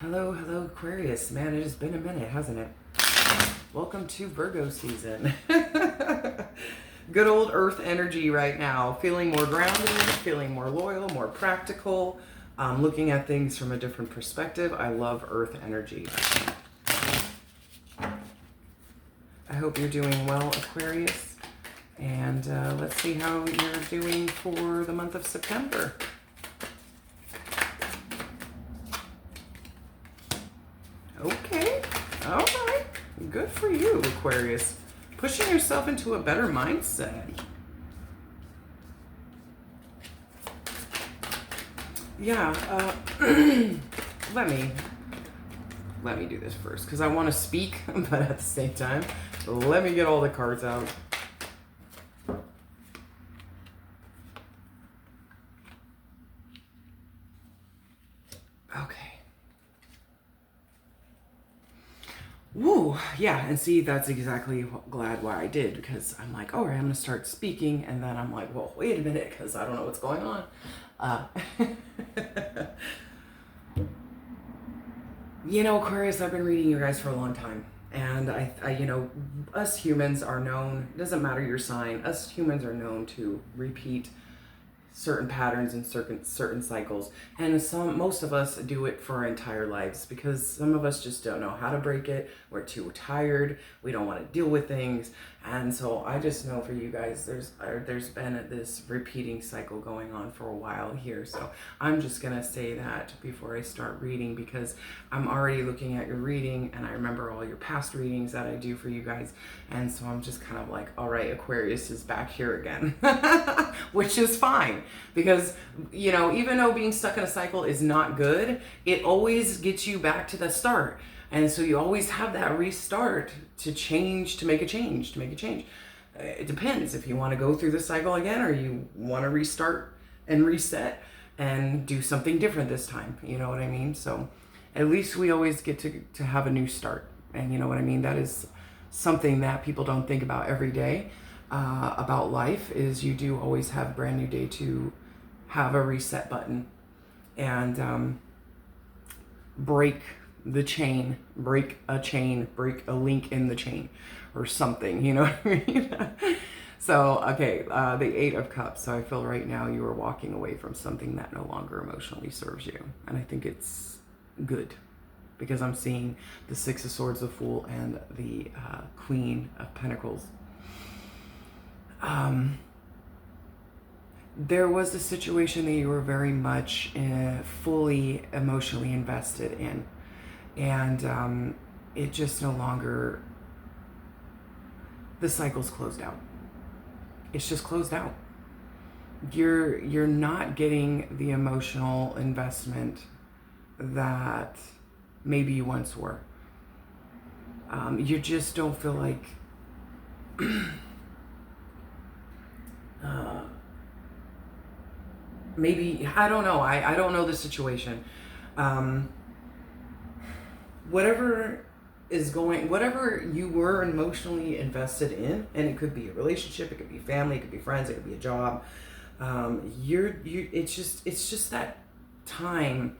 Hello, hello, Aquarius. Man, it has been a minute, hasn't it? Welcome to Virgo season. Good old Earth energy right now. Feeling more grounded, feeling more loyal, more practical, looking at things from a different perspective. I love Earth energy. I hope you're doing well, Aquarius. And let's see how you're doing for the month of September. Okay, all right. Good for you, Aquarius. Pushing yourself into a better mindset. Yeah, let me do this first because I want to speak, but at the same time, let me get all the cards out. Okay. Woo, yeah, and see, that's exactly glad why I did, because I'm like, all right, I'm going to start speaking, and then I'm like, well, wait a minute, because I don't know what's going on. You know, Aquarius, I've been reading you guys for a long time, and I us humans are known, it doesn't matter your sign, us humans are known to repeat certain patterns and certain cycles, and most of us do it for our entire lives because some of us just don't know how to break it. We're too tired, we don't want to deal with things, and so I just know for you guys there's been this repeating cycle going on for a while here. So I'm just gonna say that before I start reading, because I'm already looking at your reading and I remember all your past readings that I do for you guys, and so I'm just kind of like, all right, Aquarius is back here again. Which is fine, because even though being stuck in a cycle is not good, it always gets you back to the start, and so you always have that restart to make a change. It depends if you want to go through the cycle again or you want to restart and reset and do something different this time. You know what I mean? So at least we always get to have a new start, and you know what I mean? That is something that people don't think about every day. About life is you do always have a brand new day to have a reset button and break the chain, break a link in the chain or something, you know what I mean? So, okay, the Eight of Cups. So I feel right now you are walking away from something that no longer emotionally serves you. And I think it's good, because I'm seeing the Six of Swords, the Fool, and the Queen of Pentacles. There was a situation that you were very much fully emotionally invested in, and it just no longer, the cycle's closed out. It's just closed out. You're not getting the emotional investment that maybe you once were. You just don't feel like maybe, I don't know. I don't know the situation. Whatever you were emotionally invested in, and it could be a relationship, it could be family, it could be friends, it could be a job. It's just that time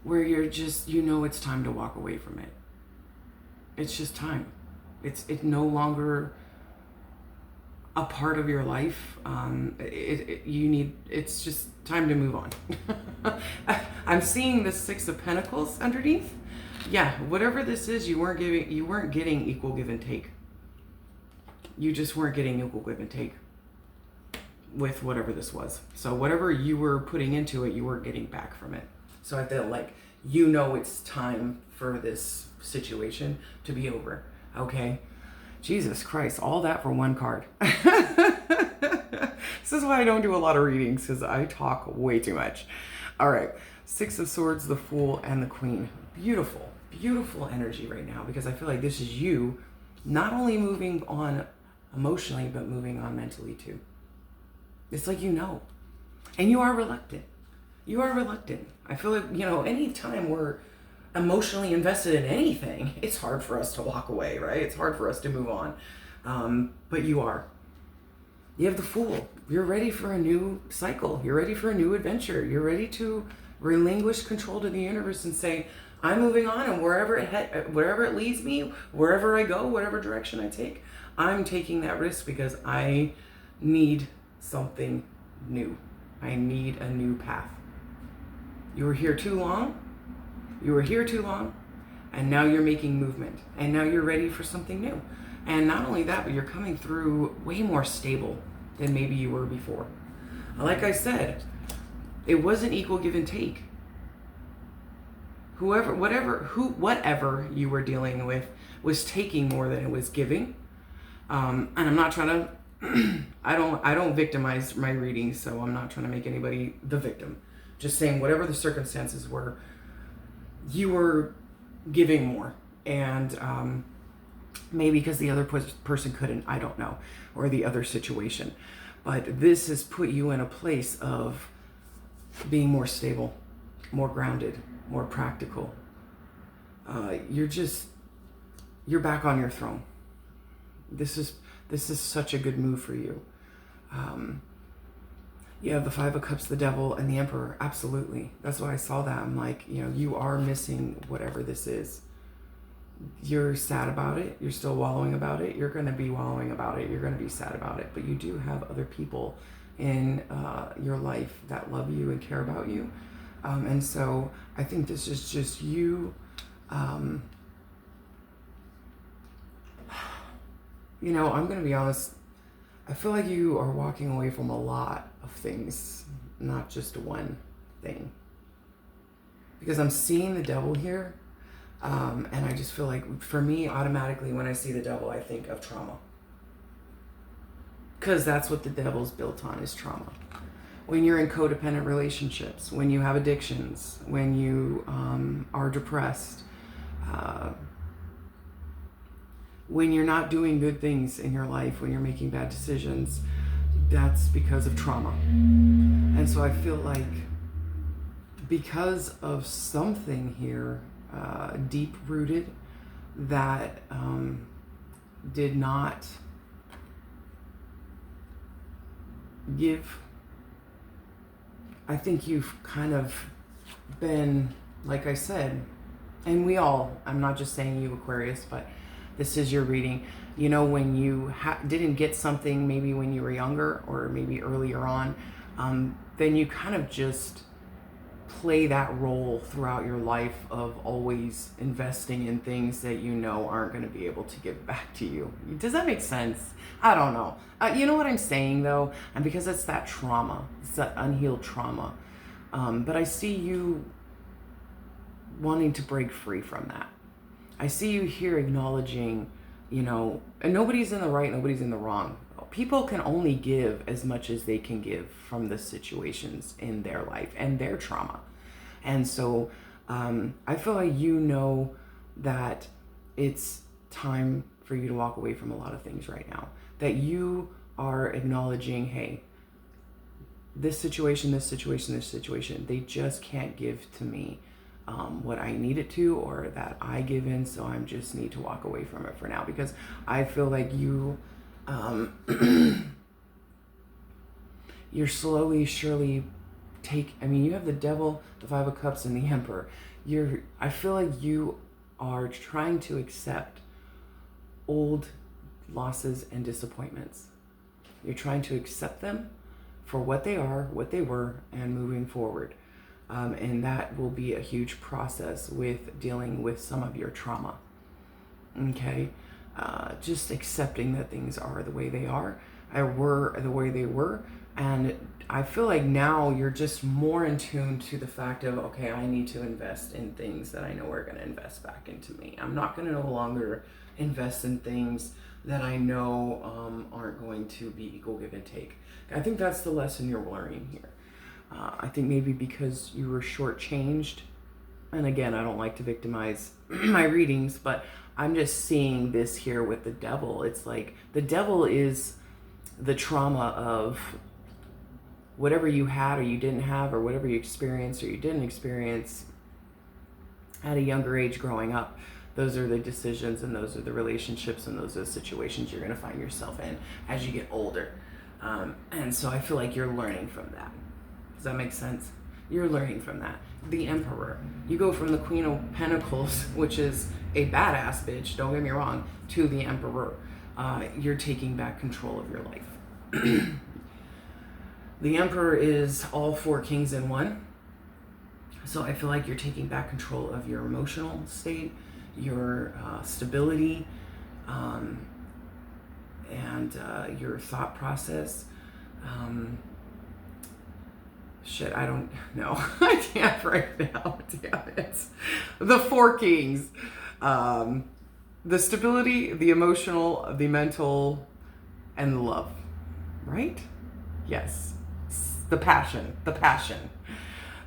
where you're just, it's time to walk away from it. It's just time. It's no longer a part of your life. It's just time to move on. I'm seeing the Six of Pentacles underneath. Yeah, whatever this is, you weren't getting equal give and take. You just weren't getting equal give and take with whatever this was. So whatever you were putting into it, you weren't getting back from it. So I feel like it's time for this situation to be over. Okay? Jesus Christ, all that for one card. This is why I don't do a lot of readings, because I talk way too much. All right, Six of Swords, the Fool, and the Queen. Beautiful, beautiful energy right now, because I feel like this is you not only moving on emotionally, but moving on mentally too. It's like and you are reluctant. You are reluctant. I feel like, any time we're emotionally invested in anything, it's hard for us to walk away, right? It's hard for us to move on. But you are. You have the Fool. You're ready for a new cycle. You're ready for a new adventure. You're ready to Relinquish control to the universe and say, I'm moving on, and wherever it leads me, wherever I go, whatever direction I take, I'm taking that risk because I need something new. I need a new path. You were here too long. You were here too long. And now you're making movement. And now you're ready for something new. And not only that, but you're coming through way more stable than maybe you were before. Like I said, it wasn't equal give and take. Whatever you were dealing with was taking more than it was giving. And I'm not trying to, I don't victimize my readings, so I'm not trying to make anybody the victim. Just saying whatever the circumstances were, you were giving more. And maybe because the other person couldn't, I don't know, or the other situation. But this has put you in a place of being more stable, more grounded, more practical. You're back on your throne. This is such a good move for you. You have the Five of Cups, the Devil, and the Emperor. Absolutely. That's why I saw that. I'm like, you are missing whatever this is. You're sad about it. You're still wallowing about it. You're going to be wallowing about it. You're going to be sad about it. But you do have other people in your life that love you and care about you. And so I think this is just you. I'm going to be honest. I feel like you are walking away from a lot of things, not just one thing. Because I'm seeing the Devil here. And I just feel like, for me, automatically, when I see the Devil, I think of trauma. Because that's what the Devil's built on, is trauma. When you're in codependent relationships, when you have addictions, when you are depressed, when you're not doing good things in your life, when you're making bad decisions, that's because of trauma. And so I feel like because of something here, deep rooted, that did not give, I think you've kind of been, like I said, and we all, I'm not just saying you, Aquarius, but this is your reading. When you didn't get something, maybe when you were younger or maybe earlier on, then you kind of just play that role throughout your life of always investing in things that aren't going to be able to give back to you. Does that make sense? I don't know. You know what I'm saying, though? And because it's that trauma, it's that unhealed trauma. But I see you wanting to break free from that. I see you here acknowledging, and nobody's in the right, nobody's in the wrong. People can only give as much as they can give from the situations in their life and their trauma. And so I feel like that it's time for you to walk away from a lot of things right now. That you are acknowledging, hey, this situation, they just can't give to me what I need it to, or that I give in, so I just need to walk away from it for now. Because I feel like you... you're slowly, surely you have the Devil, the Five of Cups, and the Emperor. I feel like you are trying to accept old losses and disappointments. You're trying to accept them for what they are, what they were, and moving forward. And that will be a huge process with dealing with some of your trauma. Okay? Just accepting that things are the way they are, or were the way they were. And I feel like now you're just more in tune to the fact of, okay, I need to invest in things that I know are going to invest back into me. I'm not going to no longer invest in things that I know aren't going to be equal give and take. I think that's the lesson you're learning here. I think maybe because you were shortchanged, and again, I don't like to victimize my readings, but I'm just seeing this here with the Devil. It's like the Devil is the trauma of whatever you had or you didn't have, or whatever you experienced or you didn't experience at a younger age growing up. Those are the decisions, and those are the relationships, and those are the situations you're going to find yourself in as you get older. And so I feel like you're learning from that. Does that make sense? You're learning from that. The Emperor. You go from the Queen of Pentacles, which is a badass bitch, don't get me wrong, to the Emperor. You're taking back control of your life. The Emperor is all four kings in one. So I feel like you're taking back control of your emotional state, your stability, and your thought process. Shit, I don't know. I can't right now. Damn it. The four kings. The stability, the emotional, the mental, and the love. Right? Yes. The passion. The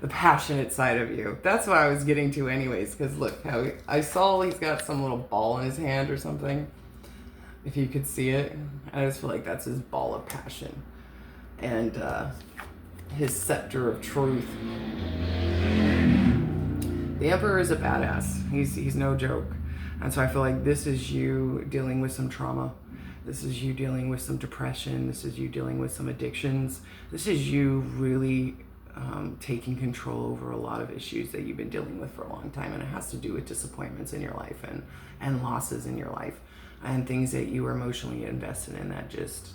passionate side of you. That's what I was getting to anyways, because look, how I saw he's got some little ball in his hand or something. If you could see it. I just feel like that's his ball of passion. And his scepter of truth. The Emperor is a badass. He's no joke. And so I feel like this is you dealing with some trauma. This is you dealing with some depression. This is you dealing with some addictions. This is you really taking control over a lot of issues that you've been dealing with for a long time. And it has to do with disappointments in your life and losses in your life and things that you were emotionally invested in that just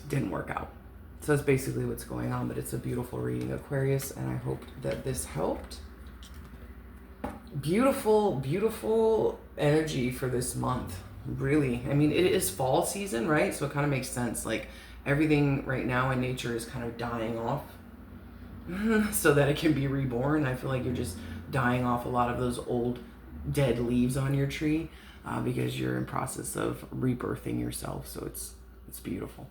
didn't work out. So that's basically what's going on, but it's a beautiful reading, Aquarius, and I hope that this helped. Beautiful, beautiful energy for this month, really. I mean, it is fall season, right? So it kind of makes sense. Like, everything right now in nature is kind of dying off so that it can be reborn. I feel like you're just dying off a lot of those old dead leaves on your tree because you're in process of rebirthing yourself. So it's beautiful.